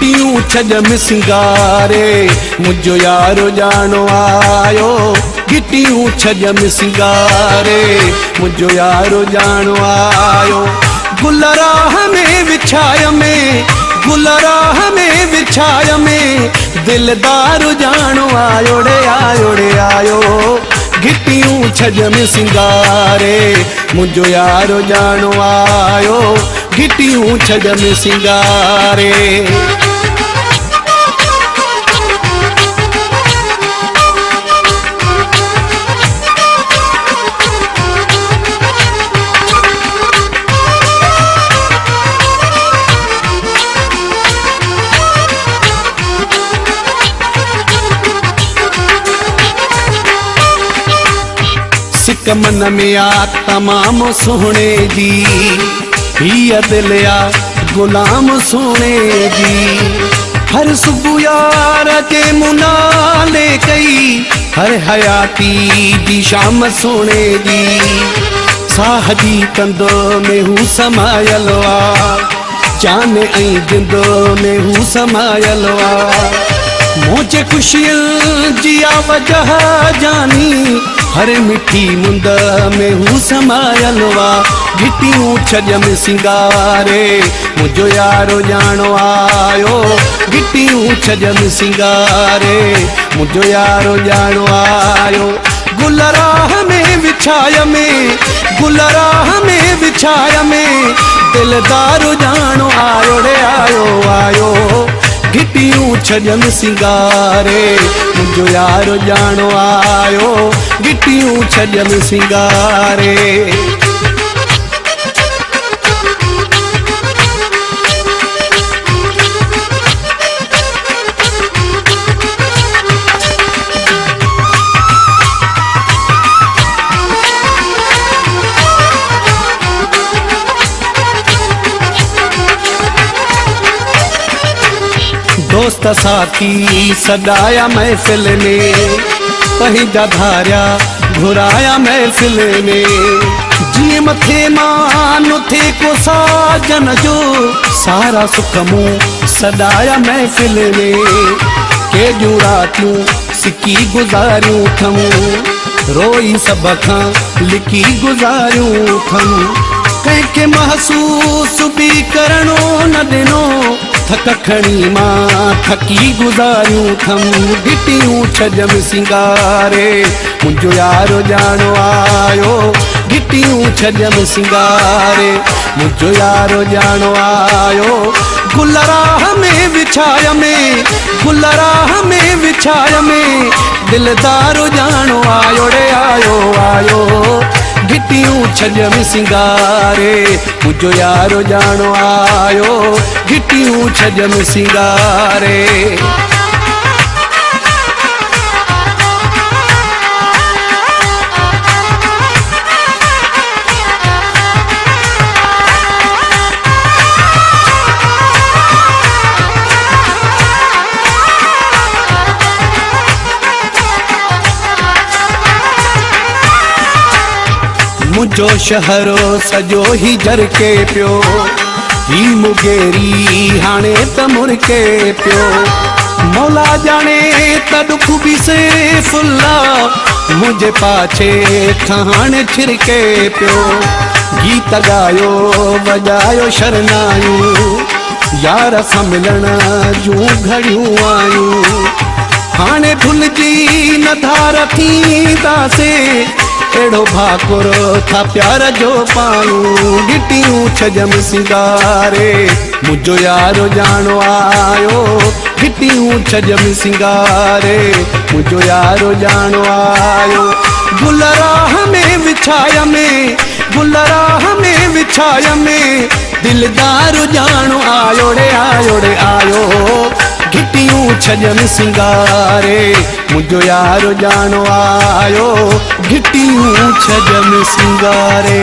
घिटियूं छजम सिंगारे मुझो यारो जानो आयो घिटियूं छजम सिंगारे मुझो यारो जानो आयो गुल राह में विछाय में गुल राह में विछाय में दिलदार जानो आयो रे आयो घिटियूं छजम सिंगारे मुझो यारो जानो आयो घिटियूं छजम सिंगारे सिक मन में आ तमाम सोने जी हिया दिल आ गुलाम सोने जी हर सुबह यार के मुनाले कई हर हयाती दी शाम सोने जी साह जी कंदो में हूँ समायल आ जाने ऐं जिंदो में हूँ समायल आ मुझे खुशियाँ जिया वजह जानी हर मिठी मुंद में हूँ समायल वा घिटियूं छजम सिंगारे मुझो यारो जानो आयो घिटियूं छजम सिंगारे मुझो यारो जानो आयो गुल राह में विछाय में गुल राह में विछाय में दिलदार जानो आयो रे आयो घिटियूं छजम सिंगारे मुझो यारो जानो आयो घिटियूं छजम सिंगारे दोस्त साथी सदाया महफिल में पहिंजा धारिया घुराया महफिल में जी मथे मान थे को साजन जो सारा सुख मूं सदाया महफिल में के जूं रातियूं सिकी गुज़ारियूं थमूं रोई सब खां लिकी गुज़ारियूं थमूं कंहिंखे महसूस भी करणो न ॾिनो थक खणी मां थकी गुज़ारियूं थम घिटियूं छजम सिंगारे मुझो यारो जानो आयो घिटियूं छजम सिंगारे मुझो यारो जानो आयो गुल राह में विछाय में गुल राह में विछाय में दिलदार जानो आयो रे आयो घिटियूं छजम सिंगारे मुझो यारो जानो आयो घिटियूं छजम सिंगारे मुझो शहरो सजो ही झरके पियो ही मुगेरी हाणे त मुरके पियो मौला जाने त दुख भी से फुल्ला मुझे पाछे ठहाण छिरके पियो गीत गायो वजायो शरनायूं यार सां मिलण जूं घड़ियूं आयूं हाणे भुलजी न धार थींदासे एड़ो भाकुर था प्यार जो पायूं घिटियूं छजम सिंगारे मुझो यारो जानो आयो घिटियूं छजम सिंगारे मुझो यारो जानो आयो गुल राह में विछाय में गुल राह में विछाय में दिलदार जानो आयो रे आयो घिटियूं छजम सिंगारे मुझो यारो जानो आयो घिटियूं छजम सिंगारे।